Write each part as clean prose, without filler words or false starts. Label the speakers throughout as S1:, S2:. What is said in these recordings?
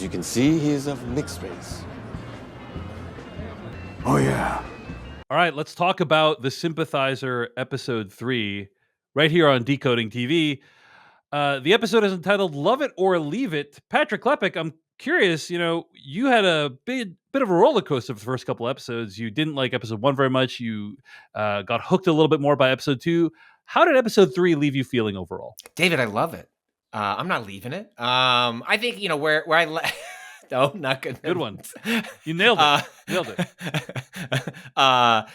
S1: you can see, he is of mixed race.
S2: Oh, yeah.
S3: All right, let's talk about the Sympathizer episode 3 right here on Decoding TV. The episode is entitled Love It or Leave It. Patrick Klepek, I'm curious, you had a bit of a roller coaster for the first couple episodes. You didn't like episode 1 very much. You got hooked a little bit more by episode 2. How did episode 3 leave you feeling overall?
S4: David, I love it. I'm not leaving it. I think, where I no, not good.
S3: Good one. You nailed it. Nailed it.
S4: I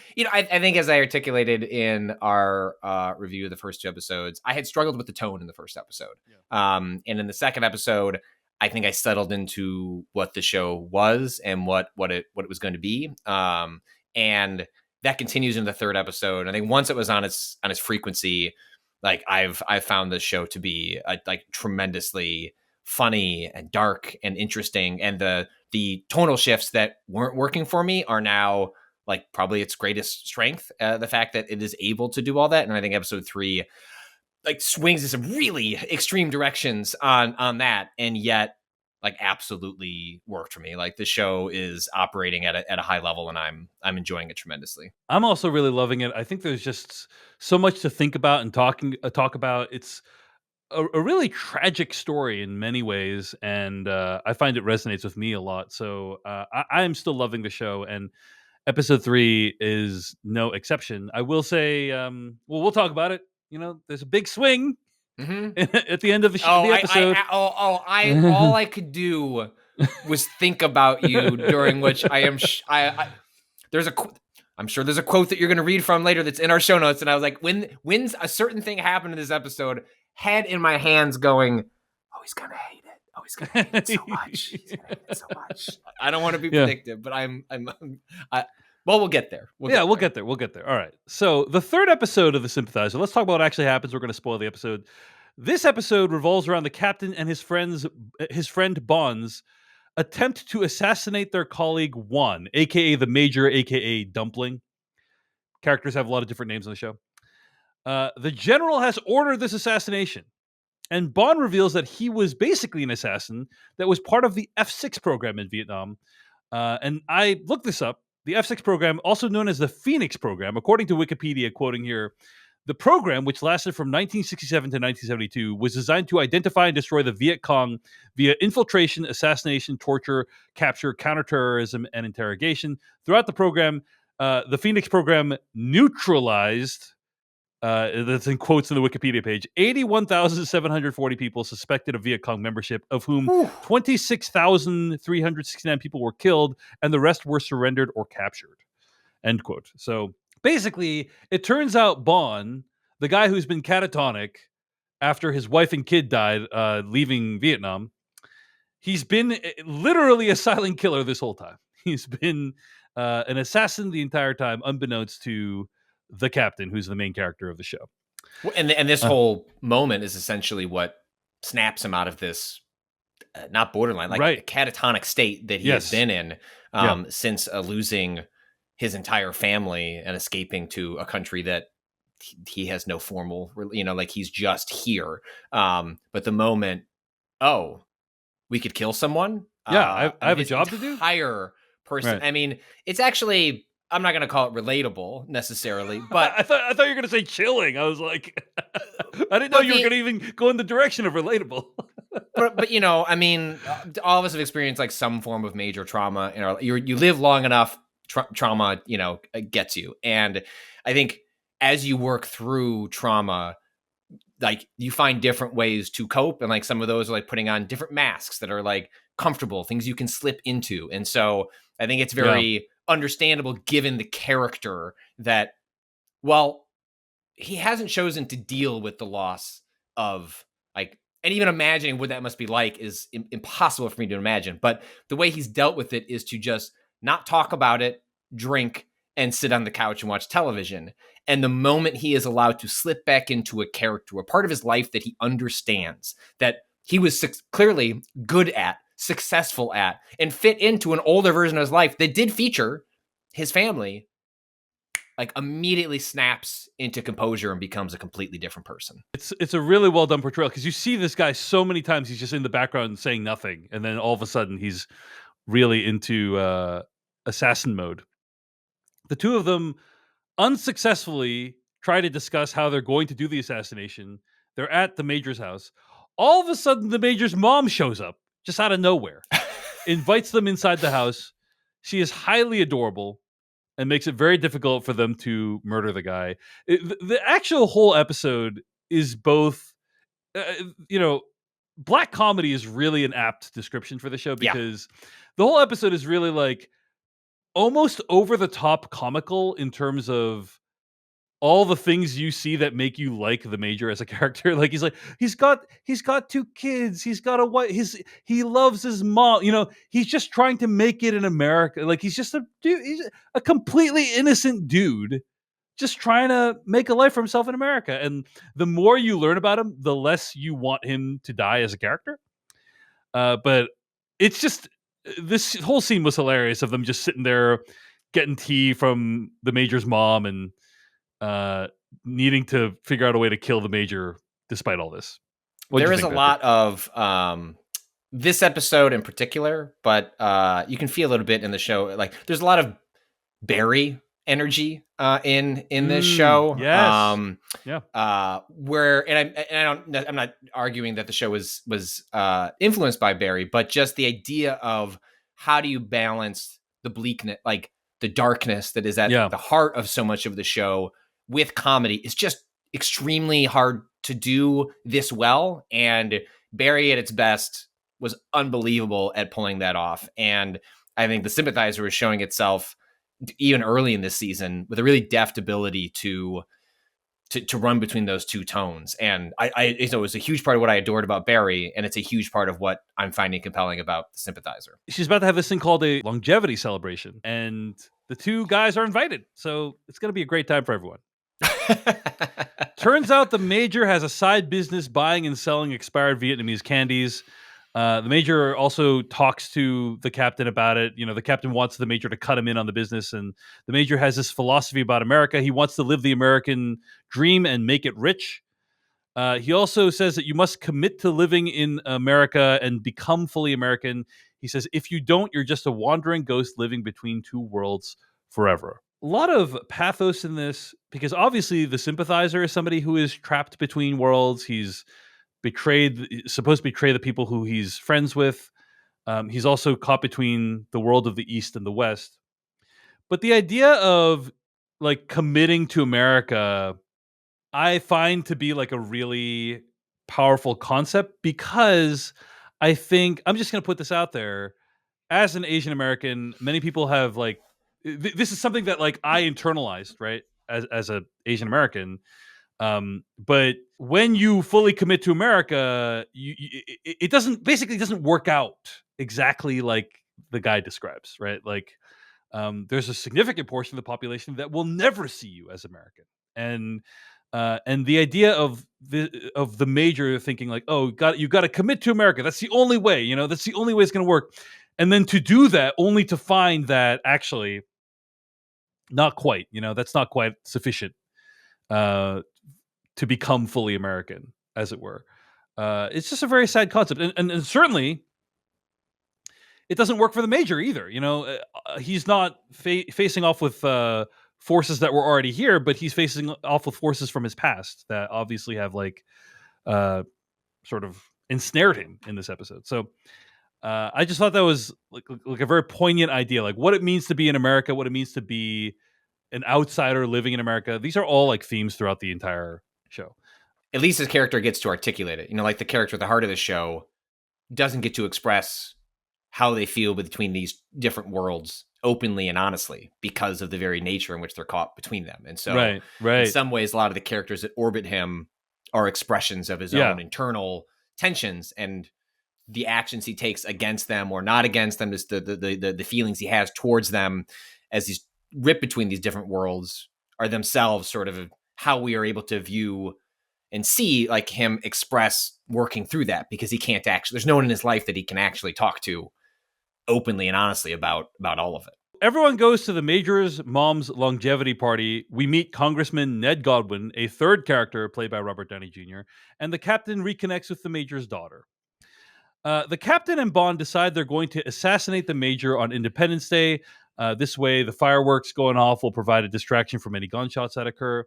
S4: think as I articulated in our review of the first 2 episodes, I had struggled with the tone in the first episode. Yeah. And in the second episode, I think I settled into what the show was and what it was going to be. And that continues in the third episode. I think once it was on its frequency, like I've found this show to be like tremendously funny and dark and interesting, and the tonal shifts that weren't working for me are now like probably its greatest strength. The fact that it is able to do all that, and I think episode 3 like swings in some really extreme directions on that, and yet like absolutely worked for me. Like the show is operating at a high level, and I'm enjoying it tremendously.
S3: I'm also really loving it. I think there's just so much to think about and talk about. It's a really tragic story in many ways, and I find it resonates with me a lot. So I am still loving the show, and episode 3 is no exception. I will say, we'll talk about it. There's a big swing at the end of the episode.
S4: All I could do was think about you during which I am. I'm sure there's a quote that you're going to read from later that's in our show notes, and I was like, when's a certain thing happened in this episode? Head in my hands, going, oh, he's gonna hate it. Oh, he's gonna hate it so much. He's gonna hate it so much. I don't want to be predictive, but well, we'll get there. We'll get there.
S3: We'll get there. All right. So the third episode of The Sympathizer, let's talk about what actually happens. We're going to spoil the episode. This episode revolves around the captain and his friend Bond's attempt to assassinate their colleague Juan, aka the Major, aka Dumpling. Characters have a lot of different names on the show. The general has ordered this assassination, and Bond reveals that he was basically an assassin that was part of the F6 program in Vietnam. And I looked this up. The F6 program, also known as the Phoenix program, according to Wikipedia, quoting here, the program, which lasted from 1967 to 1972, was designed to identify and destroy the Viet Cong via infiltration, assassination, torture, capture, counterterrorism, and interrogation. Throughout the program, the Phoenix program neutralized, that's in quotes on the Wikipedia page, 81,740 people suspected of Viet Cong membership, of whom 26,369 people were killed, and the rest were surrendered or captured. End quote. So basically, it turns out Bond, the guy who's been catatonic after his wife and kid died leaving Vietnam, he's been literally a silent killer this whole time. He's been an assassin the entire time, unbeknownst to the captain, who's the main character of the show.
S4: And this whole moment is essentially what snaps him out of this, not borderline, like a catatonic state that he has been in since losing his entire family and escaping to a country that he has no formal, like he's just here. But the moment, we could kill someone.
S3: I have a job to do.
S4: Entire person. Right. I mean, it's actually, I'm not going to call it relatable necessarily, but
S3: I thought you were going to say chilling. I was like, I didn't know you were going to even go in the direction of relatable.
S4: but I mean, all of us have experienced like some form of major trauma. You live long enough, trauma, gets you. And I think as you work through trauma, like you find different ways to cope. And like some of those are like putting on different masks that are like comfortable, things you can slip into. And so I think it's very understandable given the character that, well, he hasn't chosen to deal with the loss of like, and even imagining what that must be like is impossible for me to imagine. But the way he's dealt with it is to just not talk about it, drink, and sit on the couch and watch television. And the moment he is allowed to slip back into a character, a part of his life that he understands, that he was clearly good at, successful at, and fit into an older version of his life that did feature his family, like immediately snaps into composure and becomes a completely different person.
S3: It's a really well done portrayal because you see this guy so many times. He's just in the background saying nothing, and then all of a sudden he's really into assassin mode. The two of them unsuccessfully try to discuss how they're going to do the assassination. They're at the Major's house. All of a sudden, the Major's mom shows up just out of nowhere, invites them inside the house. She is highly adorable and makes it very difficult for them to murder the guy. The actual whole episode is both, black comedy is really an apt description for the show because the whole episode is really like almost over the top comical in terms of all the things you see that make you like the Major as a character. Like he's got 2 kids, he's got a wife, he loves his mom, he's just trying to make it in America. Like he's just a dude, he's a completely innocent dude just trying to make a life for himself in America. And the more you learn about him, the less you want him to die as a character. But it's just, this whole scene was hilarious of them just sitting there getting tea from the Major's mom and needing to figure out a way to kill the Major despite all this.
S4: There is a lot of this episode in particular, but you can feel a little bit in the show. Like there's a lot of Barry energy in this show.
S3: Yes.
S4: Where I'm not arguing that the show was influenced by Barry, but just the idea of how do you balance the bleakness, like the darkness that is at the heart of so much of the show with comedy is just extremely hard to do this well. And Barry at its best was unbelievable at pulling that off. And I think the Sympathizer is showing itself even early in this season with a really deft ability to run between those two tones. And it was a huge part of what I adored about Barry, and it's a huge part of what I'm finding compelling about the Sympathizer.
S3: She's about to have this thing called a longevity celebration, and the 2 guys are invited, so it's going to be a great time for everyone. Turns out the Major has a side business buying and selling expired Vietnamese candies. The Major also talks to the captain about it. The captain wants the Major to cut him in on the business, and the Major has this philosophy about America. He wants to live the American dream and make it rich. He also says that you must commit to living in America and become fully American. He says, if you don't, you're just a wandering ghost living between 2 worlds forever. A lot of pathos in this, because obviously the Sympathizer is somebody who is trapped between worlds. He's supposed to betray the people who he's friends with. He's also caught between the world of the East and the West. But the idea of like committing to America, I find to be like a really powerful concept, because I think, I'm just going to put this out there, as an Asian American, many people have like, this is something that like I internalized, right? As a Asian American. But when you fully commit to America, it doesn't work out exactly like the guy describes, right? Like, there's a significant portion of the population that will never see you as American, and the idea of the Major thinking like, oh, you got to commit to America. That's the only way, that's the only way it's going to work. And then to do that, only to find that actually not quite, that's not quite sufficient to become fully American, as it were. It's just a very sad concept. And certainly it doesn't work for the Major either. He's not facing off with forces that were already here, but he's facing off with forces from his past that obviously have like sort of ensnared him in this episode. So I just thought that was like a very poignant idea, like what it means to be in America, what it means to be an outsider living in America. These are all like themes throughout the entire show.
S4: At least his character gets to articulate it. Like the character at the heart of the show doesn't get to express how they feel between these different worlds openly and honestly because of the very nature in which they're caught between them. And so
S3: right.
S4: In some ways, a lot of the characters that orbit him are expressions of his own internal tensions, and the actions he takes against them or not against them, just the feelings he has towards them as he's ripped between these different worlds are themselves sort of how we are able to view and see like him express working through that, because he can't actually, there's no one in his life that he can actually talk to openly and honestly about all of it.
S3: everyone goes to the Major's mom's longevity party. We meet Congressman Ned Godwin, a third character played by Robert Downey Jr., and the captain reconnects with the Major's daughter. The captain and Bond decide they're going to assassinate the Major on Independence Day. This way, the fireworks going off will provide a distraction from any gunshots that occur.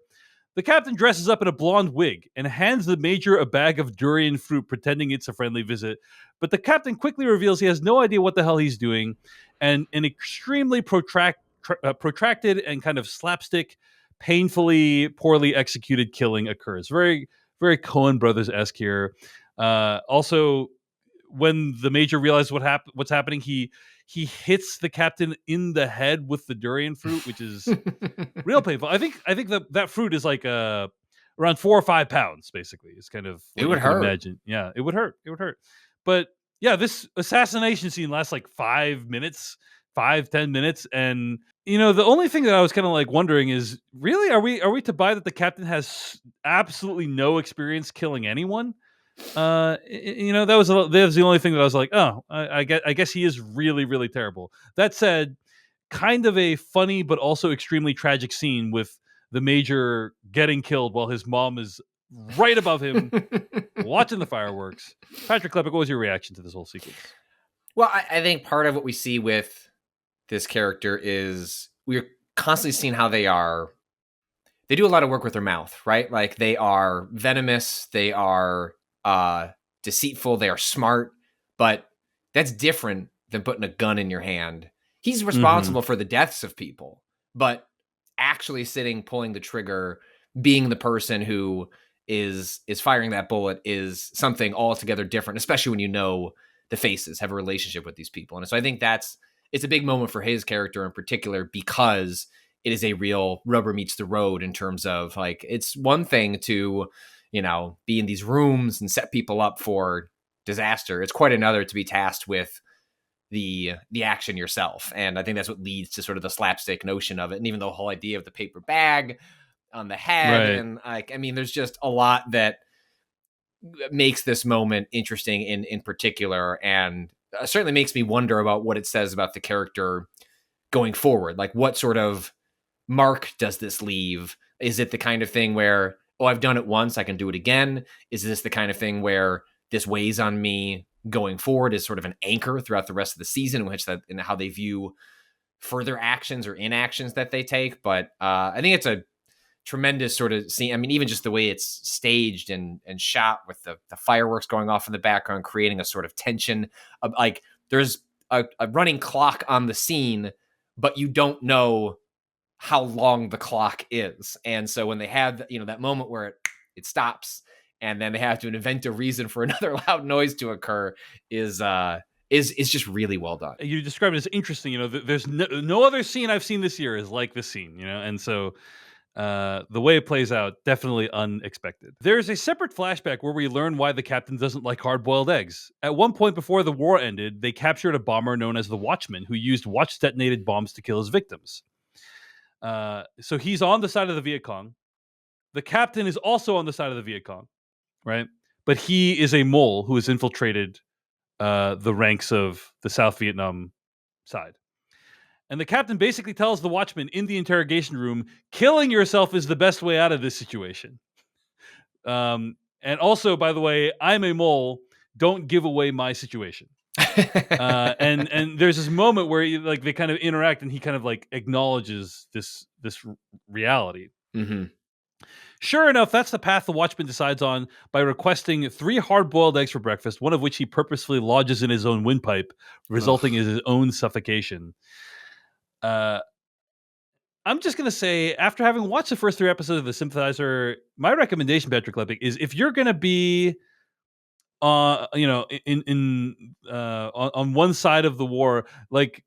S3: The captain dresses up in a blonde wig and hands the Major a bag of durian fruit, pretending it's a friendly visit. But the captain quickly reveals he has no idea what the hell he's doing, and an extremely protracted and kind of slapstick, painfully poorly executed killing occurs. Very, very Coen Brothers-esque here. Also, when the Major realizes what's happening, he hits the captain in the head with the durian fruit, which is real painful. I think that fruit is like around 4 or 5 pounds. Basically, it's kind of
S4: it would hurt.
S3: Imagine, yeah, it would hurt. It would hurt. But yeah, this assassination scene lasts like 5 minutes, 5-10 minutes, and the only thing that I was kind of like wondering is, really, are we to buy that the captain has absolutely no experience killing anyone? That was the only thing that I was like, oh, I guess he is really, really terrible. That said, kind of a funny but also extremely tragic scene with the Major getting killed while his mom is right above him watching the fireworks. Patrick Klepek, what was your reaction to this whole sequence?
S4: Well, I think part of what we see with this character is we're constantly seeing how they do a lot of work with their mouth, right? Like, they are venomous, they are deceitful, they are smart, but that's different than putting a gun in your hand. He's responsible for the deaths of people, but actually pulling the trigger, being the person who is firing that bullet is something altogether different, especially when the faces, have a relationship with these people. And so I think it's a big moment for his character in particular, because it is a real rubber meets the road in terms of, like, it's one thing to be in these rooms and set people up for disaster. It's quite another to be tasked with the action yourself. And I think that's what leads to sort of the slapstick notion of it. And even the whole idea of the paper bag on the head.
S3: Right.
S4: And there's just a lot that makes this moment interesting in particular. And certainly makes me wonder about what it says about the character going forward. Like, what sort of mark does this leave? Is it the kind of thing where, oh, I've done it once, I can do it again? Is this the kind of thing where this weighs on me going forward as sort of an anchor throughout the rest of the season, in how they view further actions or inactions that they take? But I think it's a tremendous sort of scene. I mean, even just the way it's staged and shot with the fireworks going off in the background, creating a sort of tension. Like, there's a running clock on the scene, but you don't know how long the clock is. And so when they have that moment where it stops, and then they have to invent a reason for another loud noise to occur, is just really well done.
S3: You described it as interesting. There's no other scene I've seen this year is like this scene. And so the way it plays out, definitely unexpected. There's a separate flashback where we learn why the captain doesn't like hard-boiled eggs. At one point before the war ended, they captured a bomber known as the Watchman, who used watch-detonated bombs to kill his victims. So he's on the side of the Viet Cong. The captain is also on the side of the Viet Cong, right? But he is a mole who has infiltrated the ranks of the South Vietnam side. And the captain basically tells the Watchman in the interrogation room, killing yourself is the best way out of this situation. And also, by the way, I'm a mole. Don't give away my situation. And there's this moment where they kind of interact, and he kind of like acknowledges this reality.
S4: Mm-hmm.
S3: Sure enough, that's the path the Watchman decides on by requesting 3 hard-boiled eggs for breakfast, one of which he purposefully lodges in his own windpipe, resulting in his own suffocation. I'm just going to say, after having watched the first 3 episodes of The Sympathizer, my recommendation, Patrick Klepek, is if you're going to be on one side of the war, like,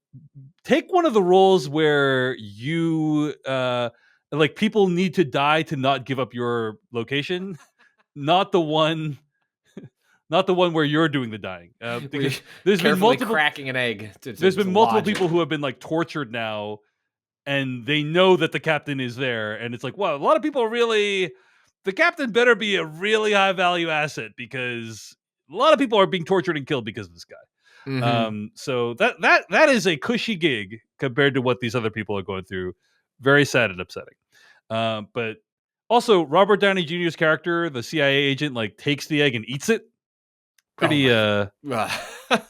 S3: take one of the roles where you like, people need to die to not give up your location, not the one where you're doing the dying. Because there's been multiple
S4: cracking an egg.
S3: There's been multiple people who have been like tortured now, and they know that the captain is there, and it's like, well, a lot of people the captain better be a really high value asset, because a lot of people are being tortured and killed because of this guy. So that is a cushy gig compared to what these other people are going through. Very sad and upsetting. But also Robert Downey Jr.'s character, the CIA agent, like takes the egg and eats it. Pretty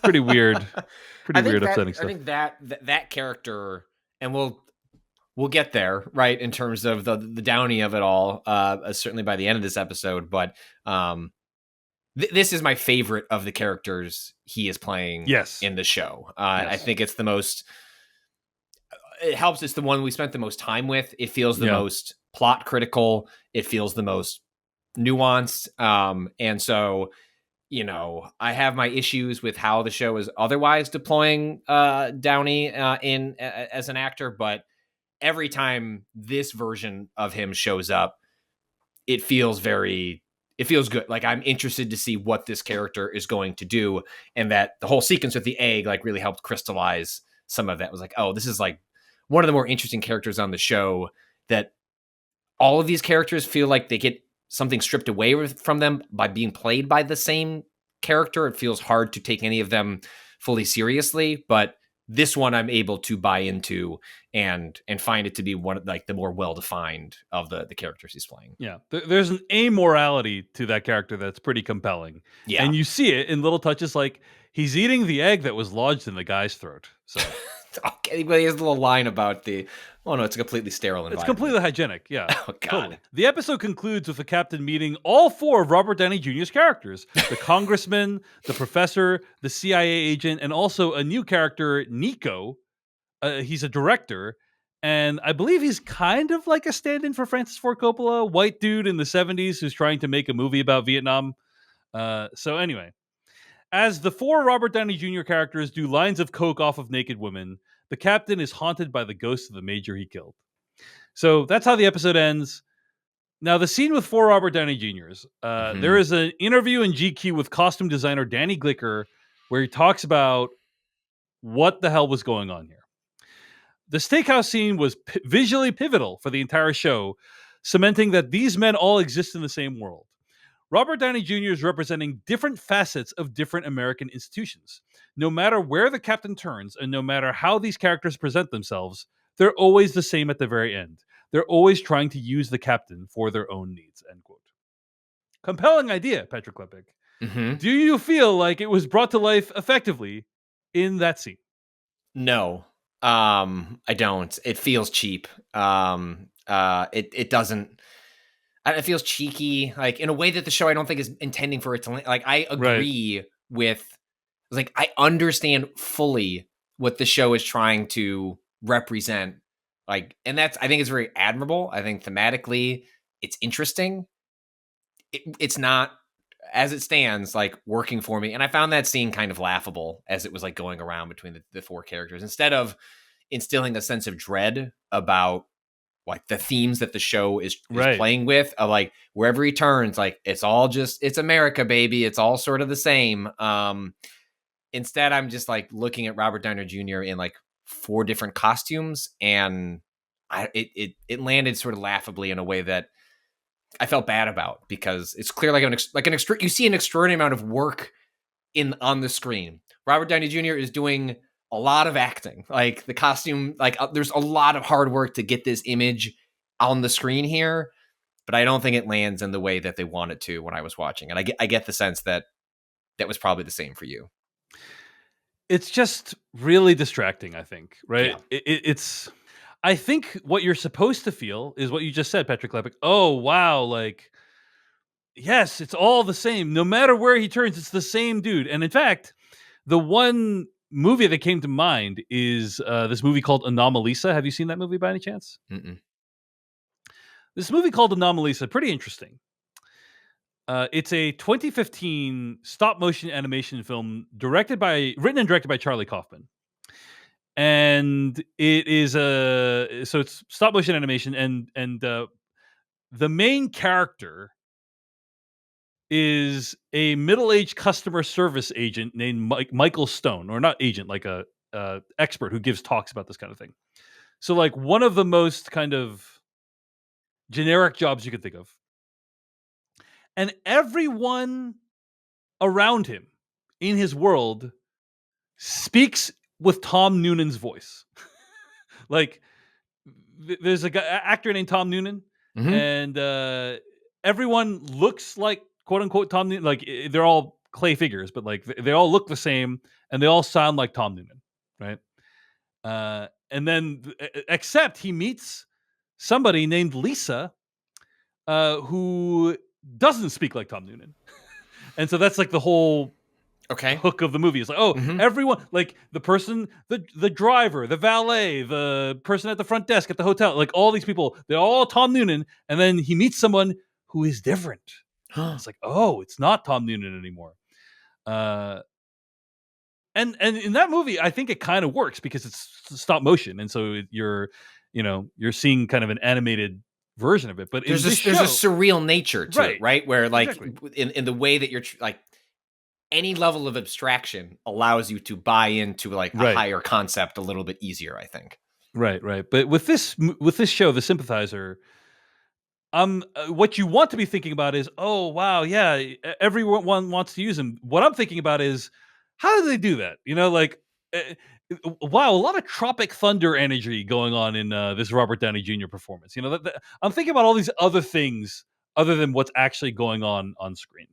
S3: pretty weird. Pretty weird, upsetting stuff.
S4: I think that character, and we'll get there, right, in terms of the Downey of it all, certainly by the end of this episode. But this is my favorite of the characters he is playing in the show. I think it's the most. It helps. It's the one we spent the most time with. It feels the most plot critical. It feels the most nuanced. And so, I have my issues with how the show is otherwise deploying Downey in as an actor, but every time this version of him shows up, it feels good. Like I'm interested to see what this character is going to do. And that the whole sequence with the egg, like really helped crystallize some of that. It was like, oh, this is like one of the more interesting characters on the show, that all of these characters feel like they get something stripped away from them by being played by the same character. It feels hard to take any of them fully seriously, but this one I'm able to buy into and find it to be one of like the more well-defined of the characters he's playing.
S3: Yeah. There's an amorality to that character that's pretty compelling.
S4: Yeah.
S3: And you see it in little touches, like he's eating the egg that was lodged in the guy's throat. So
S4: okay, but he has a little line about it's a completely sterile environment.
S3: It's completely hygienic, yeah.
S4: Oh, God.
S3: Totally. The episode concludes with the captain meeting all four of Robert Downey Jr.'s characters. The congressman, the professor, the CIA agent, and also a new character, Nico. He's a director, and I believe he's kind of like a stand-in for Francis Ford Coppola, white dude in the 70s who's trying to make a movie about Vietnam. So anyway, as the four Robert Downey Jr. characters do lines of coke off of naked women, the captain is haunted by the ghost of the major he killed. So that's how the episode ends. Now, the scene with four Robert Downey Jr.'s, there is an interview in GQ with costume designer Danny Glicker where he talks about what the hell was going on here. The steakhouse scene was visually pivotal for the entire show, cementing that these men all exist in the same world. Robert Downey Jr. is representing different facets of different American institutions. No matter where the captain turns, and no matter how these characters present themselves, they're always the same at the very end. They're always trying to use the captain for their own needs, end quote. Compelling idea, Patrick Klepek.
S4: Mm-hmm.
S3: Do you feel like it was brought to life effectively in that scene?
S4: No, I don't. It feels cheap. It doesn't. It feels cheeky, like in a way that the show I don't think is intending for it to. Like I agree with, like I understand fully what the show is trying to represent. Like, and I think it's very admirable. I think thematically it's interesting. It's not, as it stands, like working for me. And I found that scene kind of laughable as it was like going around between the four characters, instead of instilling a sense of dread about like the themes that the show is playing with, of like wherever he turns, like it's America, baby. It's all sort of the same. Instead, I'm just like looking at Robert Downey Jr. in like four different costumes, and it landed sort of laughably in a way that I felt bad about, because it's clear you see an extraordinary amount of work on the screen. Robert Downey Jr. is doing a lot of acting, like the costume, like there's a lot of hard work to get this image on the screen here, but I don't think it lands in the way that they want it to when I was watching. And I get the sense that was probably the same for you.
S3: It's just really distracting, I think, right? Yeah. It's I think what you're supposed to feel is what you just said, Patrick Klepek. Oh, wow. Like, yes, it's all the same. No matter where he turns, it's the same dude. And in fact, the one movie that came to mind is this movie called Anomalisa. Have you seen that movie by any chance?
S4: Mm-mm.
S3: This movie called Anomalisa, pretty interesting. It's a 2015 stop motion animation film written and directed by Charlie Kaufman. And it is so it's stop motion animation, and the main character is a middle-aged customer service agent named Michael Stone, or not agent, like a expert who gives talks about this kind of thing. So like one of the most kind of generic jobs you could think of. And everyone around him in his world speaks with Tom Noonan's voice. Like, there's a actor named Tom Noonan, and everyone looks like quote unquote Tom Noonan. Like, they're all clay figures, but like they all look the same, and they all sound like Tom Noonan, right? And then, except he meets somebody named Lisa, who doesn't speak like Tom Noonan, and so that's like the whole hook of the movie. Is like, everyone, like the person, the driver, the valet, the person at the front desk at the hotel, like all these people, they're all Tom Noonan, and then he meets someone who is different. It's like, oh, it's not Tom Noonan anymore. And in that movie, I think it kind of works because it's stop motion, and so you're seeing kind of an animated version of it. But there's a
S4: surreal nature to it, right? Where like in the way that you're like any level of abstraction allows you to buy into like a higher concept a little bit easier, I think. Right.
S3: But with this show, The Sympathizer, what you want to be thinking about is, oh wow, yeah, everyone wants to use him. What I'm thinking about is, how do they do that? Like, wow, a lot of Tropic Thunder energy going on in this Robert Downey Jr. performance. I'm thinking about all these other things other than what's actually going on screen.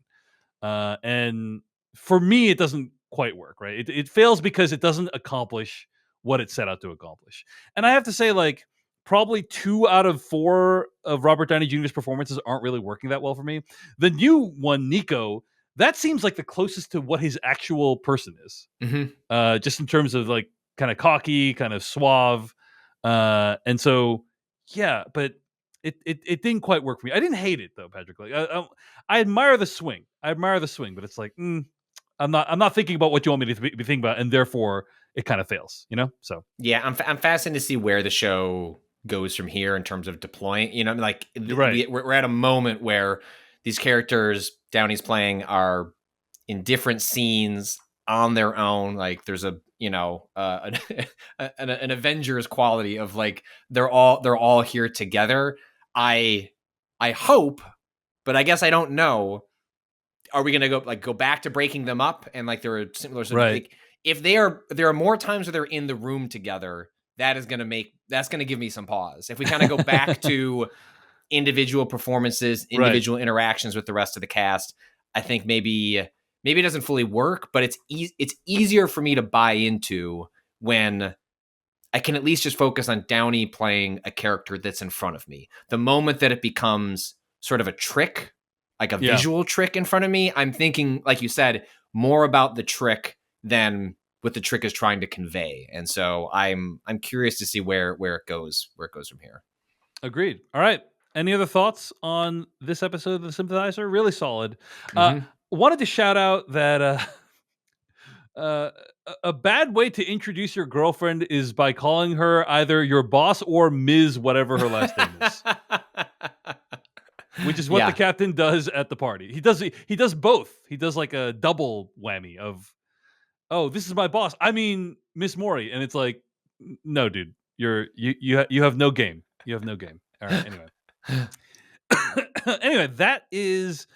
S3: And for me, it doesn't quite work, right? It fails because it doesn't accomplish what it set out to accomplish. And I have to say, like, probably 2 out of 4 of Robert Downey Jr.'s performances aren't really working that well for me. The new one, Nico, that seems like the closest to what his actual person is. Just in terms of like kind of cocky, kind of suave. And so, yeah, but it didn't quite work for me. I didn't hate it though, Patrick. Like I admire the swing. But it's like, I'm not thinking about what you want me to be thinking about, and therefore it kind of fails, So
S4: yeah, I'm fascinated to see where the show goes from here in terms of deploying. Like we're at a moment where these characters Downey's playing are in different scenes on their own. Like there's an Avengers quality of like they're all here together. I hope, but I guess I don't know. Are we going to go back to breaking them up and like there are similar like, if there are more times where they're in the room together, that's going to give me some pause. If we kind of go back to individual performances, individual interactions with the rest of the cast, I think maybe it doesn't fully work, but it's easier for me to buy into when I can at least just focus on Downey playing a character that's in front of me. The moment that it becomes sort of a trick, like a visual trick in front of me, I'm thinking, like you said, more about the trick than what the trick is trying to convey. And so I'm curious to see where it goes from here.
S3: Agreed. All right. Any other thoughts on this episode of The Sympathizer? Really solid. Wanted to shout out that a bad way to introduce your girlfriend is by calling her either your boss or Ms. whatever her last name is. Which is what the captain does at the party. He does both. He does like a double whammy of, oh, this is my boss. I mean, Miss Mori. And it's like, no, dude, you have no game. You have no game. All right. Anyway. Anyway, that is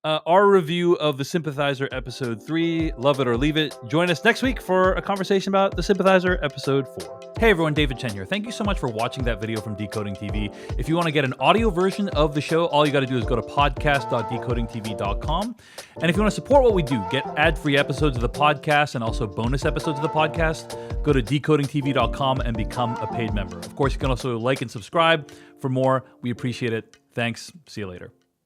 S3: our review of The Sympathizer episode 3, Love It or Leave It. Join us next week for a conversation about The Sympathizer episode 4. Hey everyone, David Chen here. Thank you so much for watching that video from Decoding TV. If you want to get an audio version of the show, all you got to do is go to podcast.decodingtv.com. And if you want to support what we do, get ad-free episodes of the podcast and also bonus episodes of the podcast, go to decodingtv.com and become a paid member. Of course, you can also like and subscribe for more. We appreciate it. Thanks. See you later.